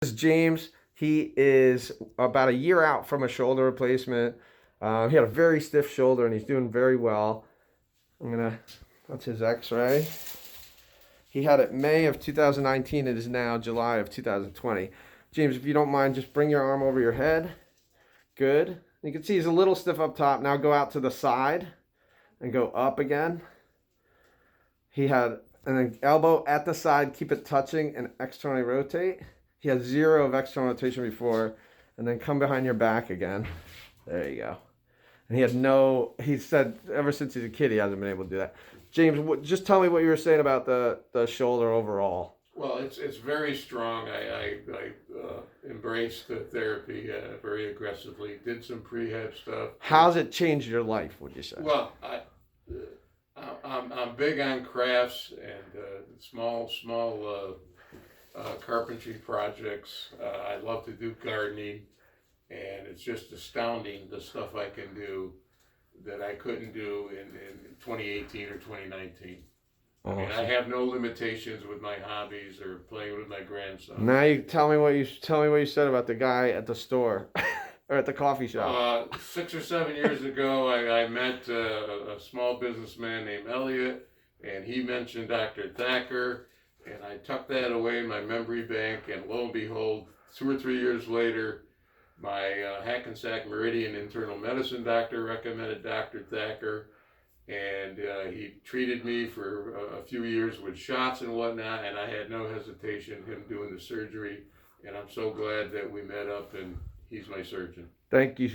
This is James. He is about a year out from a shoulder replacement. He had a very stiff shoulder and he's doing very well. That's his x-ray. He had it May of 2019. It is now July of 2020. James, if you don't mind, just bring your arm over your head. Good. You can see he's a little stiff up top. Now go out to the side and go up again. And then elbow at the side, keep it touching and externally rotate. He had 0 of external rotation before, and then come behind your back again. There you go. And he said ever since he's a kid, he hasn't been able to do that. James, just tell me what you were saying about the shoulder overall. Well, it's very strong. I embraced the therapy very aggressively. Did some prehab stuff. How's it changed your life, would you say? Well, I'm big on crafts and small carpentry projects. I love to do gardening, and it's just astounding the stuff I can do that I couldn't do in 2018 or 2019. Awesome. I mean, I have no limitations with my hobbies or playing with my grandson. Now you tell me what you said about the guy at the store or at the coffee shop. 6 or 7 years ago, I met a small businessman named Elliot, and he mentioned Dr. Thacker, and I tucked that away in my memory bank, and lo and behold, 2 or 3 years later, my Hackensack Meridian internal medicine doctor recommended Dr. Thacker, and he treated me for a few years with shots and whatnot, and I had no hesitation him doing the surgery, and I'm so glad that we met up, and he's my surgeon. Thank you.